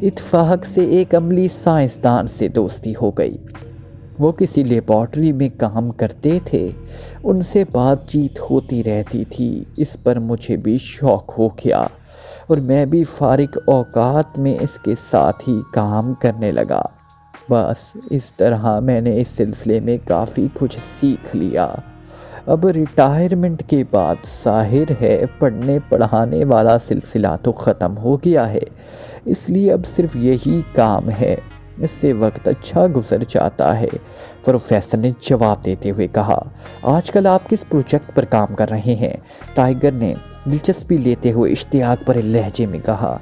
اتفاق سے ایک عملی سائنسدان سے دوستی ہو گئی۔ وہ کسی لیبارٹری میں کام کرتے تھے، ان سے بات چیت ہوتی رہتی تھی۔ اس پر مجھے بھی شوق ہو گیا اور میں بھی فارغ اوقات میں اس کے ساتھ ہی کام کرنے لگا۔ بس اس طرح میں نے اس سلسلے میں کافی کچھ سیکھ لیا۔ اب ریٹائرمنٹ کے بعد ظاہر ہے پڑھنے پڑھانے والا سلسلہ تو ختم ہو گیا ہے، اس لیے اب صرف یہی کام ہے۔ اس سے وقت اچھا گزر جاتا ہے، پروفیسر نے جواب دیتے ہوئے کہا۔ آج کل آپ کس پروجیکٹ پر کام کر رہے ہیں؟ ٹائیگر نے دلچسپی لیتے ہوئے اشتیاق بھرے لہجے میں کہا۔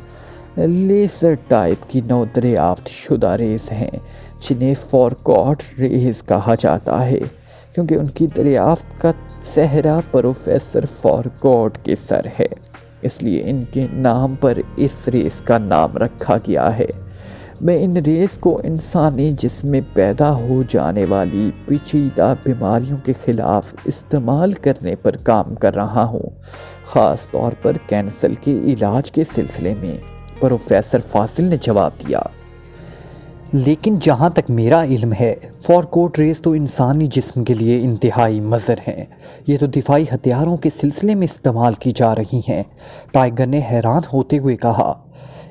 لیزر ٹائپ کی 9 دریافت شدہ ریز ہیں جنہیں فورکوٹ ریز کہا جاتا ہے، کیونکہ ان کی دریافت کا صحرا پروفیسر فورکوٹ کے سر ہے، اس لیے ان کے نام پر اس ریز کا نام رکھا گیا ہے۔ میں ان ریز کو انسانی جسم میں پیدا ہو جانے والی پیچیدہ بیماریوں کے خلاف استعمال کرنے پر کام کر رہا ہوں، خاص طور پر کینسر کے علاج کے سلسلے میں، پروفیسر فاضل نے جواب دیا۔ لیکن جہاں تک میرا علم ہے، فورکوٹ ریز تو انسانی جسم کے لیے انتہائی مضر ہیں۔ یہ تو دفاعی ہتھیاروں کے سلسلے میں استعمال کی جا رہی ہیں، ٹائیگر نے حیران ہوتے ہوئے کہا۔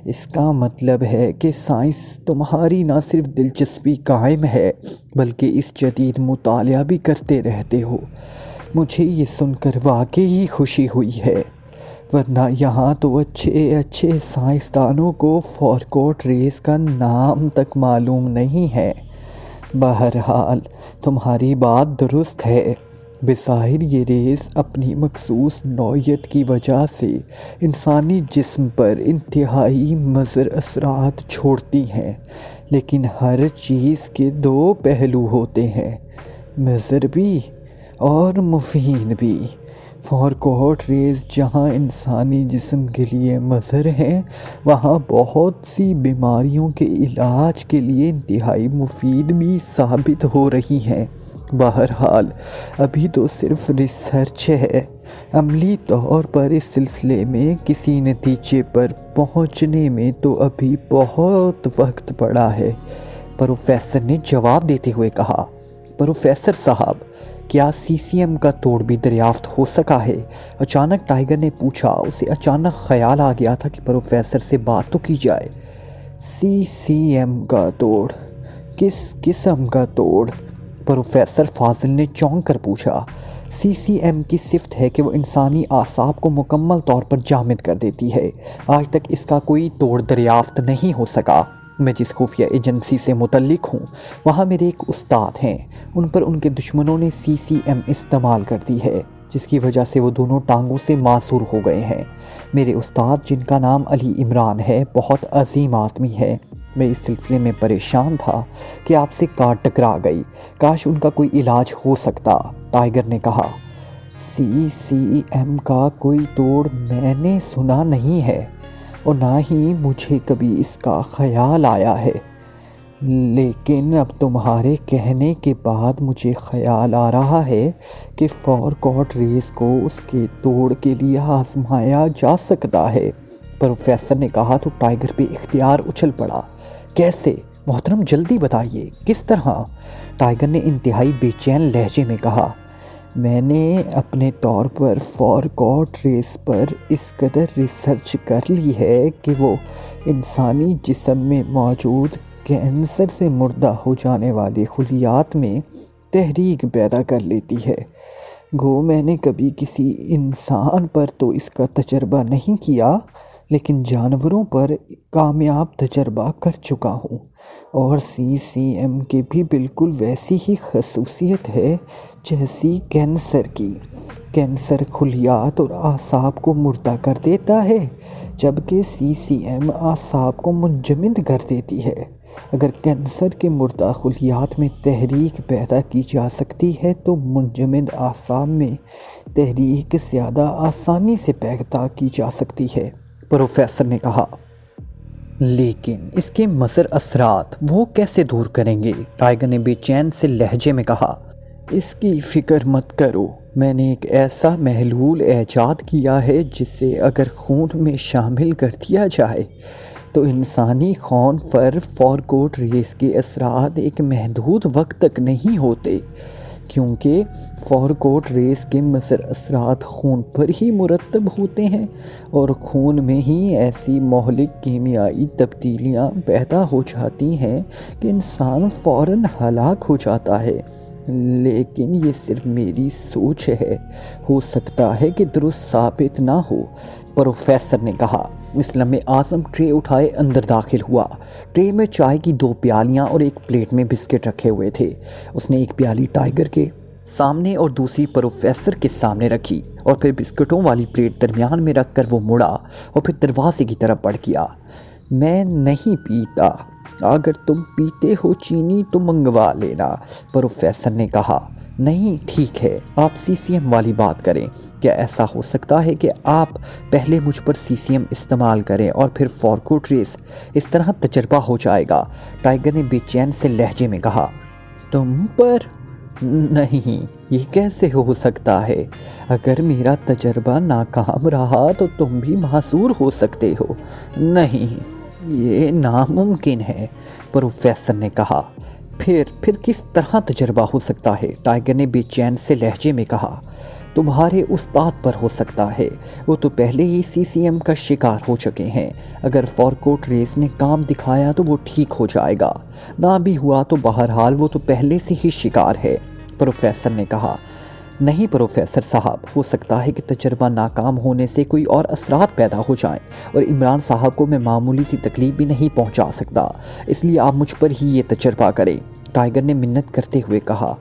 اس کا مطلب ہے کہ سائنس تمہاری نہ صرف دلچسپی قائم ہے بلکہ اس جدید مطالعہ بھی کرتے رہتے ہو۔ مجھے یہ سن کر واقعی خوشی ہوئی ہے، ورنہ یہاں تو اچھے سائنسدانوں کو فورکوٹ ریز کا نام تک معلوم نہیں ہے۔ بہرحال تمہاری بات درست ہے، بظاہر یہ ریز اپنی مخصوص نوعیت کی وجہ سے انسانی جسم پر انتہائی مضر اثرات چھوڑتی ہیں، لیکن ہر چیز کے 2 پہلو ہوتے ہیں، مضر بھی اور مفید بھی۔ فورکوٹ ریز جہاں انسانی جسم کے لیے مضر ہیں، وہاں بہت سی بیماریوں کے علاج کے لیے انتہائی مفید بھی ثابت ہو رہی ہیں۔ بہرحال ابھی تو صرف ریسرچ ہے، عملی طور پر اس سلسلے میں کسی نتیجے پر پہنچنے میں تو ابھی بہت وقت پڑا ہے، پروفیسر نے جواب دیتے ہوئے کہا۔ پروفیسر صاحب، کیا CCM کا توڑ بھی دریافت ہو سکا ہے؟ اچانک ٹائیگر نے پوچھا۔ اسے اچانک خیال آ گیا تھا کہ پروفیسر سے بات تو کی جائے۔ CCM کا توڑ؟ کس قسم کا توڑ؟ پروفیسر فاضل نے چونک کر پوچھا۔ CCM کی صفت ہے کہ وہ انسانی اعصاب کو مکمل طور پر جامد کر دیتی ہے۔ آج تک اس کا کوئی توڑ دریافت نہیں ہو سکا۔ میں جس خفیہ ایجنسی سے متعلق ہوں، وہاں میرے ایک استاد ہیں، ان پر ان کے دشمنوں نے CCM استعمال کر دی ہے، جس کی وجہ سے وہ دونوں ٹانگوں سے معذور ہو گئے ہیں۔ میرے استاد، جن کا نام علی عمران ہے، بہت عظیم آدمی ہے۔ میں اس سلسلے میں پریشان تھا کہ آپ سے کار ٹکرا گئی، کاش ان کا کوئی علاج ہو سکتا، ٹائیگر نے کہا۔ CCM کا کوئی توڑ میں نے سنا نہیں ہے، اور نہ ہی مجھے کبھی اس کا خیال آیا ہے، لیکن اب تمہارے کہنے کے بعد مجھے خیال آ رہا ہے کہ فورکوٹ ریز کو اس کے توڑ کے لیے آزمایا جا سکتا ہے، پروفیسر نے کہا تو ٹائیگر پہ اختیار اچھل پڑا۔ کیسے؟ محترم جلدی بتائیے، کس طرح؟ ٹائیگر نے انتہائی بے چین لہجے میں کہا۔ میں نے اپنے طور پر فورکوٹ ریز پر اس قدر ریسرچ کر لی ہے کہ وہ انسانی جسم میں موجود کینسر سے مردہ ہو جانے والے خلیات میں تحریک پیدا کر لیتی ہے۔ گو میں نے کبھی کسی انسان پر تو اس کا تجربہ نہیں کیا، لیکن جانوروں پر کامیاب تجربہ کر چکا ہوں، اور CCM کی بھی بالکل ویسی ہی خصوصیت ہے جیسی کینسر کی۔ کینسر خلیات اور اعصاب کو مردہ کر دیتا ہے، جبکہ CCM اعصاب کو منجمد کر دیتی ہے۔ اگر کینسر کے مردہ خلیات میں تحریک پیدا کی جا سکتی ہے تو منجمد اعصاب میں تحریک زیادہ آسانی سے پیدا کی جا سکتی ہے، پروفیسر نے کہا۔ لیکن اس کے مضر اثرات وہ کیسے دور کریں گے؟ ٹائیگر نے بے چین سے لہجے میں کہا۔ اس کی فکر مت کرو، میں نے ایک ایسا محلول ایجاد کیا ہے جسے اگر خون میں شامل کر دیا جائے تو انسانی خون پر فارکوٹ ریس کے اثرات ایک محدود وقت تک نہیں ہوتے، کیونکہ فارکوٹ ریس کے مضر اثرات خون پر ہی مرتب ہوتے ہیں اور خون میں ہی ایسی مہلک کیمیائی تبدیلیاں پیدا ہو جاتی ہیں کہ انسان فوراً ہلاک ہو جاتا ہے۔ لیکن یہ صرف میری سوچ ہے، ہو سکتا ہے کہ درست ثابت نہ ہو، پروفیسر نے کہا۔ اسلم اعظم ٹرے اٹھائے اندر داخل ہوا۔ ٹرے میں چائے کی 2 پیالیاں اور ایک پلیٹ میں بسکٹ رکھے ہوئے تھے۔ اس نے ایک پیالی ٹائیگر کے سامنے اور دوسری پروفیسر کے سامنے رکھی اور پھر بسکٹوں والی پلیٹ درمیان میں رکھ کر وہ مڑا اور پھر دروازے کی طرف بڑھ گیا۔ میں نہیں پیتا، اگر تم پیتے ہو چینی تو منگوا لینا، پروفیسر نے کہا۔ نہیں ٹھیک ہے، آپ سی سی ایم والی بات کریں۔ کیا ایسا ہو سکتا ہے کہ آپ پہلے مجھ پر سی سی ایم استعمال کریں اور پھر فارکوٹ ریس؟ اس طرح تجربہ ہو جائے گا، ٹائیگر نے بے چین سے لہجے میں کہا۔ تم پر؟ نہیں، یہ کیسے ہو سکتا ہے؟ اگر میرا تجربہ ناکام رہا تو تم بھی معذور ہو سکتے ہو۔ نہیں، یہ ناممکن ہے، پروفیسر نے کہا۔ پھر کس طرح تجربہ ہو سکتا ہے؟ ٹائیگر نے بے چین سے لہجے میں کہا۔ تمہارے استاد پر ہو سکتا ہے، وہ تو پہلے ہی سی سی ایم کا شکار ہو چکے ہیں۔ اگر فارکوٹ ریس نے کام دکھایا تو وہ ٹھیک ہو جائے گا، نہ بھی ہوا تو بہرحال وہ تو پہلے سے ہی شکار ہے، پروفیسر نے کہا۔ نہیں پروفیسر صاحب، ہو سکتا ہے کہ تجربہ ناکام ہونے سے کوئی اور اثرات پیدا ہو جائیں اور عمران صاحب کو میں معمولی سی تکلیف بھی نہیں پہنچا سکتا، اس لیے آپ مجھ پر ہی یہ تجربہ کریں، ٹائیگر نے منت کرتے ہوئے کہا۔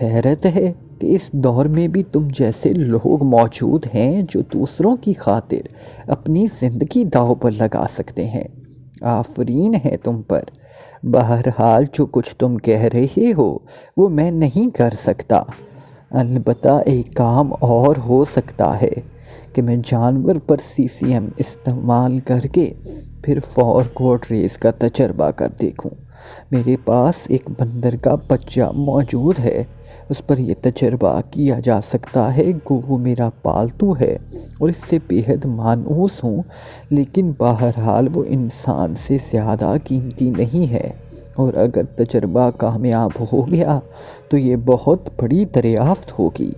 حیرت ہے کہ اس دور میں بھی تم جیسے لوگ موجود ہیں جو دوسروں کی خاطر اپنی زندگی داؤ پر لگا سکتے ہیں۔ آفرین ہے تم پر۔ بہرحال جو کچھ تم کہہ رہے ہو وہ میں نہیں کر سکتا، البتہ ایک کام اور ہو سکتا ہے کہ میں جانور پر سی سی ایم استعمال کر کے پھر فارکوٹ ریس کا تجربہ کر دیکھوں۔ میرے پاس ایک بندر کا بچہ موجود ہے، اس پر یہ تجربہ کیا جا سکتا ہے۔ وہ میرا پالتو ہے اور اس سے بےحد مانوس ہوں، لیکن بہرحال وہ انسان سے زیادہ قیمتی نہیں ہے، اور اگر تجربہ کامیاب ہو گیا تو یہ بہت بڑی دریافت ہوگی،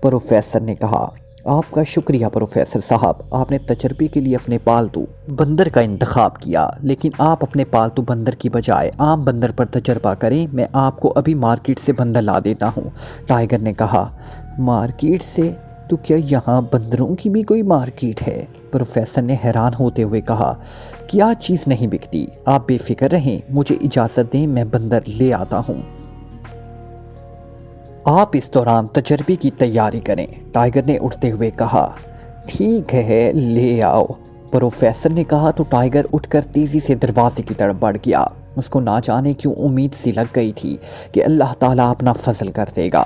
پروفیسر نے کہا۔ آپ کا شکریہ پروفیسر صاحب، آپ نے تجربے کے لیے اپنے پالتو بندر کا انتخاب کیا، لیکن آپ اپنے پالتو بندر کی بجائے عام بندر پر تجربہ کریں۔ میں آپ کو ابھی مارکیٹ سے بندر لا دیتا ہوں، ٹائیگر نے کہا۔ مارکیٹ سے؟ تو کیا یہاں بندروں کی بھی کوئی مارکیٹ ہے؟ پروفیسر نے حیران ہوتے ہوئے کہا۔ کیا چیز نہیں بکتی؟ آپ بے فکر رہیں، مجھے اجازت دیں، میں بندر لے آتا ہوں۔ آپ اس دوران تجربے کی تیاری کریں، ٹائیگر نے اٹھتے ہوئے کہا۔ ٹھیک ہے، لے آؤ، پروفیسر نے کہا تو ٹائیگر اٹھ کر تیزی سے دروازے کی طرف بڑھ گیا۔ اس کو نہ جانے کیوں امید سی لگ گئی تھی کہ اللہ تعالیٰ اپنا فضل کر دے گا۔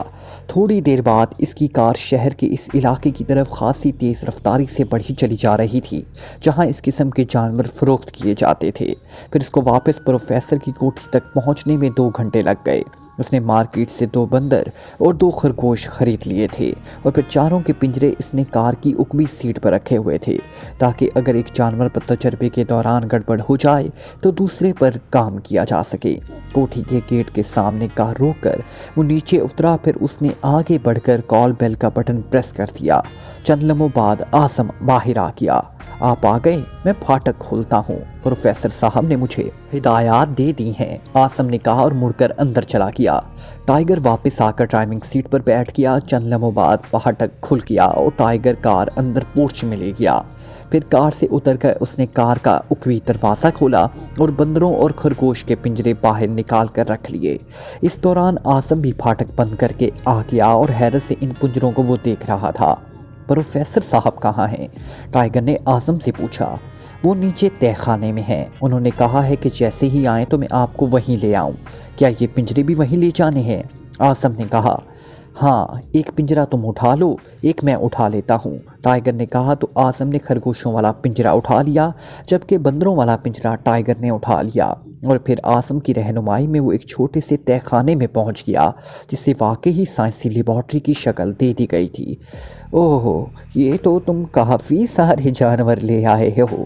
تھوڑی دیر بعد اس کی کار شہر کے اس علاقے کی طرف خاصی تیز رفتاری سے بڑھی چلی جا رہی تھی جہاں اس قسم کے جانور فروخت کیے جاتے تھے۔ پھر اس کو واپس پروفیسر کی کوٹھی تک پہنچنے میں 2 گھنٹے لگ گئے۔ اس نے مارکیٹ سے 2 بندر اور 2 خرگوش خرید لیے تھے اور پھر چاروں کے پنجرے اس نے کار کی اوپری سیٹ پر رکھے ہوئے تھے تاکہ اگر ایک جانور پر تجربے کے دوران گڑبڑ ہو جائے تو دوسرے پر کام کیا جا سکے۔ کوٹھی کے گیٹ کے سامنے کار روک کر وہ نیچے اترا، پھر اس نے آگے بڑھ کر کال بیل کا بٹن پریس کر دیا۔ چند لمحوں بعد اعظم باہر آ گیا۔ آپ آ گئے، میں پھاٹک کھولتا ہوں، پروفیسر صاحب نے مجھے ہدایات دے دی ہیں، اعظم نے کہا اور مڑ کر اندر چلا گیا۔ ٹائیگر واپس آ کر ڈرائیونگ سیٹ پر بیٹھ گیا۔ چند لمحوں بعد پھاٹک کھل گیا اور ٹائیگر کار اندر پورچ میں لے گیا۔ پھر کار سے اتر کر اس نے کار کا اوپری دروازہ کھولا اور بندروں اور خرگوش کے پنجرے باہر نکال کر رکھ لیے۔ اس دوران اعظم بھی پھاٹک بند کر کے آ گیا اور حیرت سے ان پنجروں کو وہ دیکھ رہا تھا۔ پروفیسر صاحب کہاں ہیں؟ ٹائیگر نے اعظم سے پوچھا۔ وہ نیچے تہہ خانے میں ہیں، انہوں نے کہا ہے کہ جیسے ہی آئیں تو میں آپ کو وہیں لے آؤں۔ کیا یہ پنجرے بھی وہیں لے جانے ہیں؟ اعظم نے کہا۔ ہاں، ایک پنجرا تم اٹھا لو، ایک میں اٹھا لیتا ہوں، ٹائیگر نے کہا تو اعظم نے خرگوشوں والا پنجرا اٹھا لیا جبکہ بندروں والا پنجرا ٹائیگر نے اٹھا لیا، اور پھر اعظم کی رہنمائی میں وہ ایک چھوٹے سے تہہ خانے میں پہنچ گیا جسے واقعی سائنسی لیبارٹری کی شکل دے دی گئی تھی۔ اوہ، یہ تو تم کافی سارے جانور لے آئے ہو،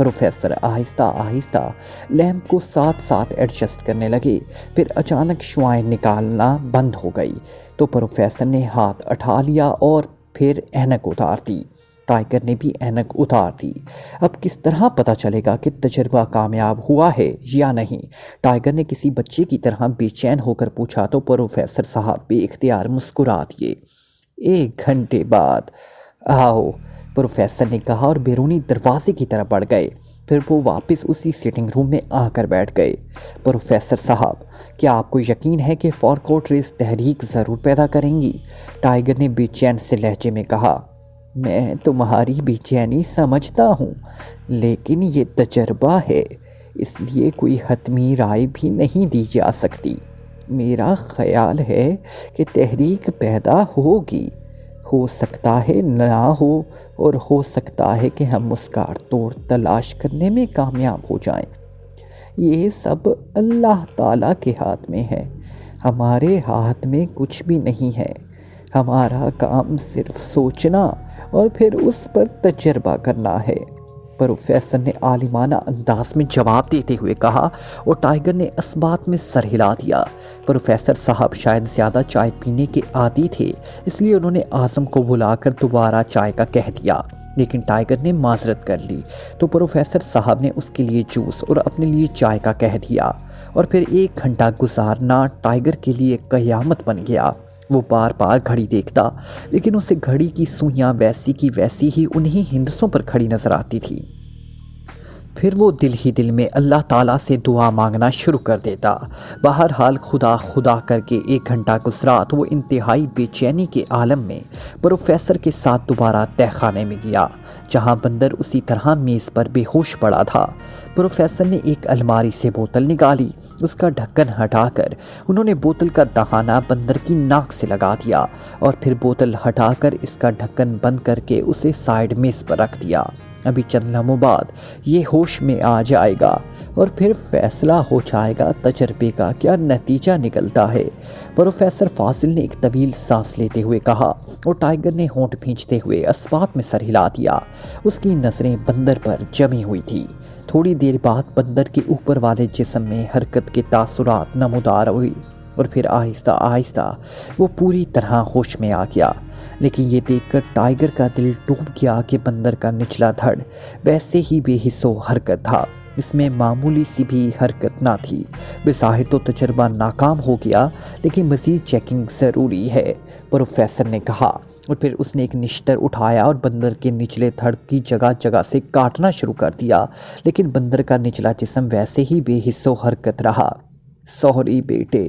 پروفیسر آہستہ آہستہ لیمپ کو ساتھ ساتھ ایڈجسٹ کرنے لگے، پھر اچانک شعاعیں نکالنا بند ہو گئی تو پروفیسر نے ہاتھ اٹھا لیا اور پھر اینک اتار دی۔ ٹائیگر نے بھی اینک اتار دی۔ اب کس طرح پتہ چلے گا کہ تجربہ کامیاب ہوا ہے یا نہیں؟ ٹائیگر نے کسی بچے کی طرح بے چین ہو کر پوچھا تو پروفیسر صاحب بے اختیار مسکرا دیے۔ 1 گھنٹے بعد آؤ، پروفیسر نے کہا اور بیرونی دروازے کی طرف بڑھ گئے۔ پھر وہ واپس اسی سیٹنگ روم میں آ کر بیٹھ گئے۔ پروفیسر صاحب، کیا آپ کو یقین ہے کہ فارکوٹ ریس تحریک ضرور پیدا کریں گی؟ ٹائیگر نے بے چین سے لہجے میں کہا۔ میں تمہاری بے چینی سمجھتا ہوں، لیکن یہ تجربہ ہے، اس لیے کوئی حتمی رائے بھی نہیں دی جا سکتی۔ میرا خیال ہے کہ تحریک پیدا ہوگی، ہو سکتا ہے نہ ہو، اور ہو سکتا ہے کہ ہم اس کا توڑ تلاش کرنے میں کامیاب ہو جائیں۔ یہ سب اللہ تعالیٰ کے ہاتھ میں ہے، ہمارے ہاتھ میں کچھ بھی نہیں ہے۔ ہمارا کام صرف سوچنا اور پھر اس پر تجربہ کرنا ہے، پروفیسر نے عالمانہ انداز میں جواب دیتے ہوئے کہا، اور ٹائیگر نے اس بات میں سر ہلا دیا۔ پروفیسر صاحب شاید زیادہ چائے پینے کے عادی تھے، اس لیے انہوں نے اعظم کو بلا کر دوبارہ چائے کا کہہ دیا، لیکن ٹائیگر نے معذرت کر لی تو پروفیسر صاحب نے اس کے لیے جوس اور اپنے لیے چائے کا کہہ دیا، اور پھر 1 گھنٹہ گزارنا ٹائیگر کے لیے قیامت بن گیا۔ وہ بار بار گھڑی دیکھتا، لیکن اسے گھڑی کی سوئیاں ویسی کی ویسی ہی انہی ہندسوں پر کھڑی نظر آتی تھی۔ پھر وہ دل ہی دل میں اللہ تعالیٰ سے دعا مانگنا شروع کر دیتا۔ بہرحال خدا خدا کر کے 1 گھنٹہ گزرا تو وہ انتہائی بے چینی کے عالم میں پروفیسر کے ساتھ دوبارہ تہہ خانے میں گیا، جہاں بندر اسی طرح میز پر بے ہوش پڑا تھا۔ پروفیسر نے ایک الماری سے بوتل نکالی، اس کا ڈھکن ہٹا کر انہوں نے بوتل کا دہانہ بندر کی ناک سے لگا دیا، اور پھر بوتل ہٹا کر اس کا ڈھکن بند کر کے اسے سائیڈ میز پر رکھ دیا۔ ابھی چند لمحوں بعد یہ ہوش میں آ جائے گا اور پھر فیصلہ ہو جائے گا تجربے کا کیا نتیجہ نکلتا ہے، پروفیسر فاضل نے ایک طویل سانس لیتے ہوئے کہا، اور ٹائیگر نے ہونٹ بھینچتے ہوئے اسبات میں سر ہلا دیا۔ اس کی نظریں بندر پر جمی ہوئی تھی۔ تھوڑی دیر بعد بندر کے اوپر والے جسم میں حرکت کے تاثرات نمودار ہوئی، اور پھر آہستہ آہستہ وہ پوری طرح ہوش میں آ گیا۔ لیکن یہ دیکھ کر ٹائیگر کا دل ڈوب گیا کہ بندر کا نچلا دھڑ ویسے ہی بے حس و حرکت تھا، اس میں معمولی سی بھی حرکت نہ تھی۔ بظاہر تو تجربہ ناکام ہو گیا، لیکن مزید چیکنگ ضروری ہے، پروفیسر نے کہا، اور پھر اس نے ایک نشتر اٹھایا اور بندر کے نچلے دھڑ کی جگہ جگہ سے کاٹنا شروع کر دیا، لیکن بندر کا نچلا جسم ویسے ہی بے حس و حرکت رہا۔ سوری بیٹے،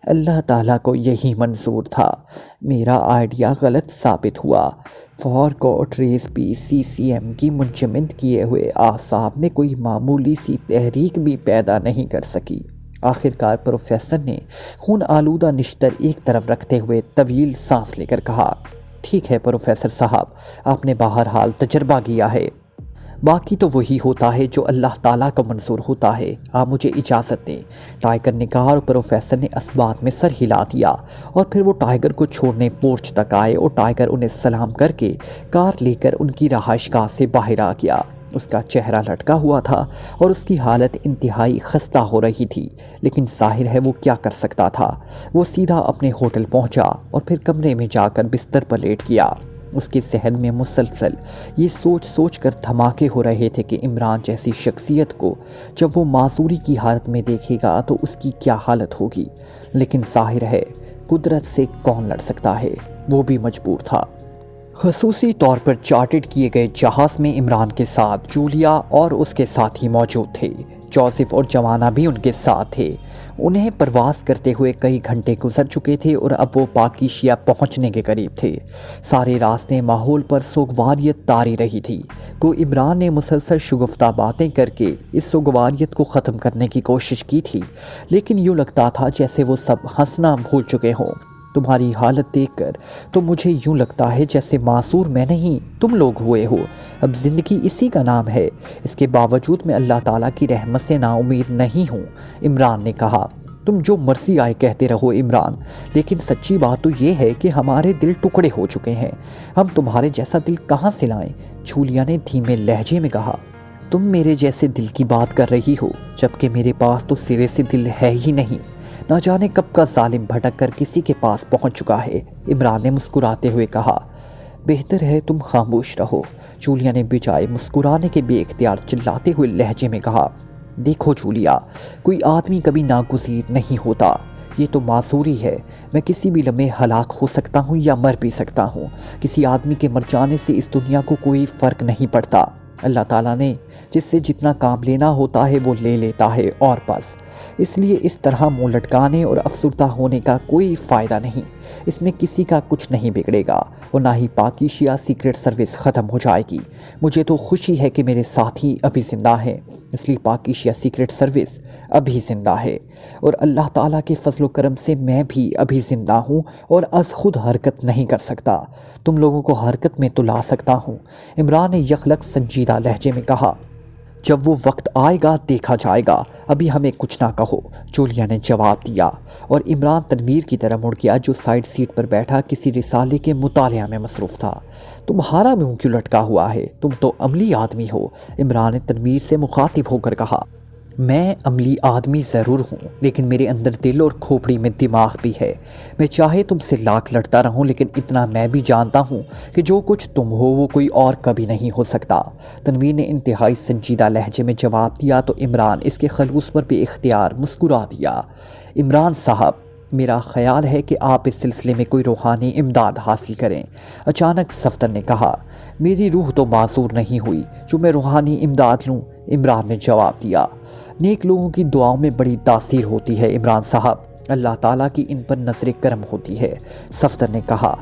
اللہ تعالیٰ کو یہی منظور تھا، میرا آئیڈیا غلط ثابت ہوا۔ فارکوٹ ریس بھی CCM کی منجمد کیے ہوئے اعصاب میں کوئی معمولی سی تحریک بھی پیدا نہیں کر سکی۔ آخرکار پروفیسر نے خون آلودہ نشتر ایک طرف رکھتے ہوئے طویل سانس لے کر کہا، ٹھیک ہے پروفیسر صاحب، آپ نے بہرحال تجربہ کیا ہے، باقی تو وہی ہوتا ہے جو اللہ تعالیٰ کا منظور ہوتا ہے، آپ مجھے اجازت دیں، ٹائیگر نے کہا، اور پروفیسر نے اسبات میں سر ہلا دیا، اور پھر وہ ٹائیگر کو چھوڑنے پورچ تک آئے، اور ٹائیگر انہیں سلام کر کے کار لے کر ان کی رہائش گاہ سے باہر آ گیا۔ اس کا چہرہ لٹکا ہوا تھا اور اس کی حالت انتہائی خستہ ہو رہی تھی، لیکن ظاہر ہے وہ کیا کر سکتا تھا۔ وہ سیدھا اپنے ہوٹل پہنچا اور پھر کمرے میں جا کر بستر پر لیٹ گیا۔ اس کے ذہن میں مسلسل یہ سوچ کر دھماکے ہو رہے تھے کہ عمران جیسی شخصیت کو جب وہ معذوری کی حالت میں دیکھے گا تو اس کی کیا حالت ہوگی، لیکن ظاہر ہے قدرت سے کون لڑ سکتا ہے، وہ بھی مجبور تھا۔ خصوصی طور پر چارٹرڈ کیے گئے جہاز میں عمران کے ساتھ جولیا اور اس کے ساتھی موجود تھے، جوزف اور جوانا بھی ان کے ساتھ تھے۔ انہیں پرواز کرتے ہوئے کئی گھنٹے گزر چکے تھے اور اب وہ پاکیشیا پہنچنے کے قریب تھے۔ سارے راستے ماحول پر سوگواریت طاری رہی تھی۔ کو عمران نے مسلسل شگفتہ باتیں کر کے اس سوگواریت کو ختم کرنے کی کوشش کی تھی، لیکن یوں لگتا تھا جیسے وہ سب ہنسنا بھول چکے ہوں۔ تمہاری حالت دیکھ کر تو مجھے یوں لگتا ہے جیسے معصور میں نہیں تم لوگ ہوئے ہو۔ اب زندگی اسی کا نام ہے، اس کے باوجود میں اللہ تعالیٰ کی رحمت سے نا امید نہیں ہوں، عمران نے کہا۔ تم جو مرضی آئے کہتے رہو عمران، لیکن سچی بات تو یہ ہے کہ ہمارے دل ٹکڑے ہو چکے ہیں، ہم تمہارے جیسا دل کہاں سے لائیں، جولیا نے دھیمے لہجے میں کہا۔ تم میرے جیسے دل کی بات کر رہی ہو جبکہ میرے پاس تو سرے سے دل ہے ہی نہیں۔ نہ جانے کب کا ظالم بھٹک کر کسی کے پاس پہنچ چکا ہے۔ عمران نے مسکراتے ہوئے کہا۔ بہتر ہے تم خاموش رہو، جولیا نے بجائے مسکرانے کے بے اختیار چلاتے ہوئے لہجے میں کہا۔ دیکھو جولیا، کوئی آدمی کبھی ناگزیر نہیں ہوتا، یہ تو معذوری ہے۔ میں کسی بھی لمحے ہلاک ہو سکتا ہوں یا مر بھی سکتا ہوں۔ کسی آدمی کے مر جانے سے اس دنیا کو کوئی فرق نہیں پڑتا۔ اللہ تعالیٰ نے جس سے جتنا کام لینا ہوتا ہے وہ لے لیتا ہے اور بس۔ اس لیے اس طرح منہ لٹکانے اور افسردہ ہونے کا کوئی فائدہ نہیں۔ اس میں کسی کا کچھ نہیں بگڑے گا اور نہ ہی پاکیشیہ سیکرٹ سروس ختم ہو جائے گی۔ مجھے تو خوشی ہے کہ میرے ساتھی ابھی زندہ ہیں، اس لیے پاکیشیہ سیکرٹ سروس ابھی زندہ ہے، اور اللہ تعالیٰ کے فضل و کرم سے میں بھی ابھی زندہ ہوں اور از خود حرکت نہیں کر سکتا۔ تم لوگوں کو حرکت میں تو لا سکتا ہوں۔ عمران نے یخلق سنجیدہ لہجے میں کہا۔ جب وہ وقت آئے گا دیکھا جائے گا، ابھی ہمیں کچھ نہ کہو، جولیا نے جواب دیا، اور عمران تنویر کی طرح مڑ گیا جو سائیڈ سیٹ پر بیٹھا کسی رسالے کے مطالعہ میں مصروف تھا۔ تمہارا منہ کیوں لٹکا ہوا ہے؟ تم تو عملی آدمی ہو، عمران نے تنویر سے مخاطب ہو کر کہا۔ میں عملی آدمی ضرور ہوں، لیکن میرے اندر دل اور کھوپڑی میں دماغ بھی ہے۔ میں چاہے تم سے لاکھ لڑتا رہوں، لیکن اتنا میں بھی جانتا ہوں کہ جو کچھ تم ہو وہ کوئی اور کبھی نہیں ہو سکتا۔ تنویر نے انتہائی سنجیدہ لہجے میں جواب دیا تو عمران اس کے خلوص پر بے اختیار مسکرا دیا۔ عمران صاحب، میرا خیال ہے کہ آپ اس سلسلے میں کوئی روحانی امداد حاصل کریں، اچانک صفدر نے کہا۔ میری روح تو معذور نہیں ہوئی جو میں روحانی امداد لوں، عمران نے جواب دیا۔ نیک لوگوں کی دعاؤں میں بڑی تاثیر ہوتی ہے عمران صاحب، اللہ تعالیٰ کی ان پر نظر کرم ہوتی ہے، صفدر نے کہا۔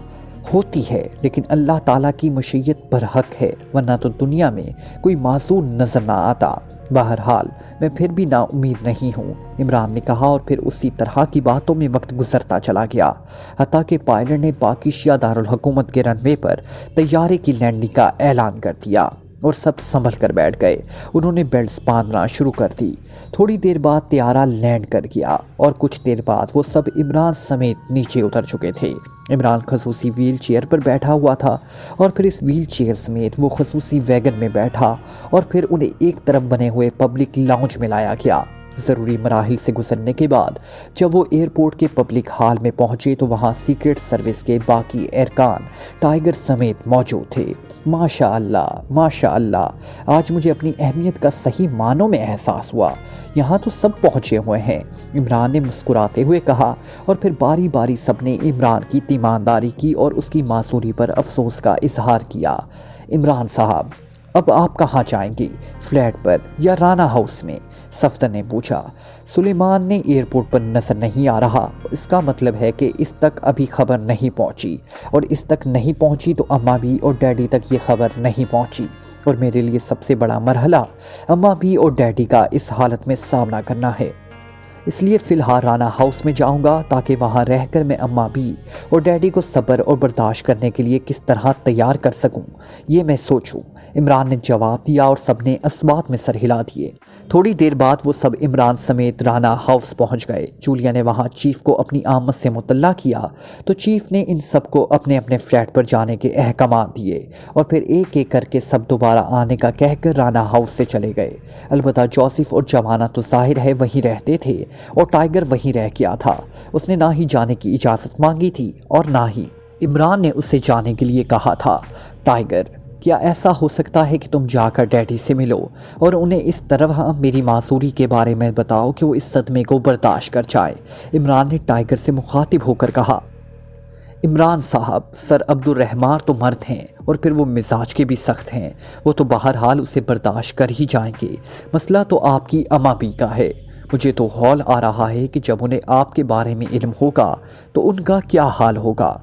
ہوتی ہے، لیکن اللہ تعالیٰ کی مشیت برحق ہے، ورنہ تو دنیا میں کوئی معذور نظر نہ آتا۔ بہرحال میں پھر بھی نا امید نہیں ہوں، عمران نے کہا، اور پھر اسی طرح کی باتوں میں وقت گزرتا چلا گیا، حتیٰ کہ پائلٹ نے پاکیشیہ دارالحکومت کے رن وے پر طیارے کی لینڈنگ کا اعلان کر دیا اور سب سنبھل کر بیٹھ گئے۔ انہوں نے بیلٹس باندھنا شروع کر دی۔ تھوڑی دیر بعد طیارہ لینڈ کر گیا اور کچھ دیر بعد وہ سب عمران سمیت نیچے اتر چکے تھے۔ عمران خصوصی ویل چیئر پر بیٹھا ہوا تھا اور پھر اس ویل چیئر سمیت وہ خصوصی ویگن میں بیٹھا اور پھر انہیں ایک طرف بنے ہوئے پبلک لاؤنج میں لایا گیا۔ ضروری مراحل سے گزرنے کے بعد جب وہ ایئرپورٹ کے پبلک ہال میں پہنچے تو وہاں سیکرٹ سروس کے باقی ارکان ٹائیگر سمیت موجود تھے۔ ماشاءاللہ ماشاءاللہ، آج مجھے اپنی اہمیت کا صحیح معنوں میں احساس ہوا۔ یہاں تو سب پہنچے ہوئے ہیں، عمران نے مسکراتے ہوئے کہا، اور پھر باری باری سب نے عمران کی تیمارداری کی اور اس کی معذوری پر افسوس کا اظہار کیا۔ عمران صاحب، اب آپ کہاں جائیں گے، فلیٹ پر یا رانا ہاؤس میں؟ صفدر نے پوچھا۔ سلیمان نے ایئرپورٹ پر نظر نہیں آ رہا، اس کا مطلب ہے کہ اس تک ابھی خبر نہیں پہنچی، اور اس تک نہیں پہنچی تو اماں بھی اور ڈیڈی تک یہ خبر نہیں پہنچی، اور میرے لیے سب سے بڑا مرحلہ اماں بھی اور ڈیڈی کا اس حالت میں سامنا کرنا ہے۔ اس لیے فی الحال رانا ہاؤس میں جاؤں گا تاکہ وہاں رہ کر میں اماں بھی اور ڈیڈی کو صبر اور برداشت کرنے کے لیے کس طرح تیار کر سکوں، یہ میں سوچوں، عمران نے جواب دیا، اور سب نے اسبات میں سر ہلا دیے۔ تھوڑی دیر بعد وہ سب عمران سمیت رانا ہاؤس پہنچ گئے۔ جولیا نے وہاں چیف کو اپنی آمد سے مطلع کیا تو چیف نے ان سب کو اپنے اپنے فلیٹ پر جانے کے احکامات دیے، اور پھر ایک ایک کر کے سب دوبارہ آنے کا کہہ کر رانا ہاؤس سے چلے گئے۔ البتہ جوزف اور جوانا تو ظاہر ہے وہیں رہتے تھے، اور ٹائیگر وہیں رہ گیا تھا۔ اس نے نہ ہی جانے کی اجازت مانگی تھی اور نہ ہی عمران نے اسے جانے کے لیے کہا تھا۔ ٹائیگر، کیا ایسا ہو سکتا ہے کہ تم جا کر ڈیڈی سے ملو اور انہیں اس طرح میری معذوری کے بارے میں بتاؤ کہ وہ اس صدمے کو برداشت کر جائیں؟ عمران نے ٹائیگر سے مخاطب ہو کر کہا۔ عمران صاحب، سر عبد الرحمن تو مرد ہیں اور پھر وہ مزاج کے بھی سخت ہیں، وہ تو بہرحال اسے برداشت کر ہی جائیں گے۔ مسئلہ تو آپ کی اماں بھی کا ہے۔ مجھے تو ہول آ رہا ہے کہ جب انہیں آپ کے بارے میں علم ہوگا تو ان کا کیا حال ہوگا،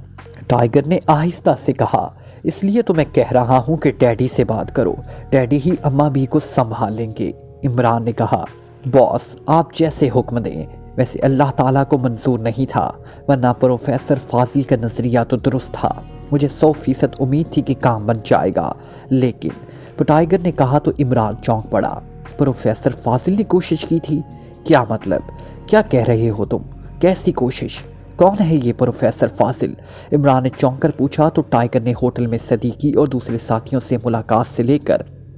ٹائیگر نے آہستہ سے کہا۔ اس لیے تو میں کہہ رہا ہوں کہ ڈیڈی سے بات کرو، ڈیڈی ہی اماں بھی کو سنبھال لیں گے، عمران نے کہا۔ باس، آپ جیسے حکم دیں۔ ویسے اللہ تعالیٰ کو منظور نہیں تھا، ورنہ پروفیسر فاضل کا نظریہ تو درست تھا، مجھے 100% امید تھی کہ کام بن جائے گا، لیکن ٹائیگر نے کہا تو عمران چونک پڑا۔ پروفیسر فاضل نے کوشش کی تھی؟ کیا مطلب؟ کیا کہہ رہے ہو تم؟ کیسی کوشش؟ کون ہے یہ پروفیسر فاضل؟ عمران نے چونک کر پوچھا تو ٹائیگر نے ہوٹل میں صدیقی اور دوسرے ساتھیوں سے ملاقات سے لے کر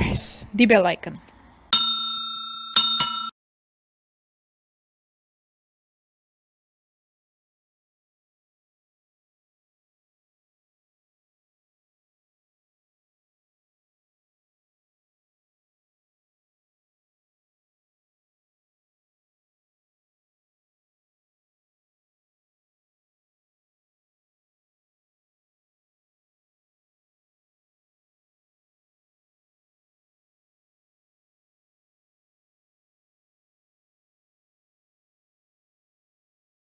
press the bell icon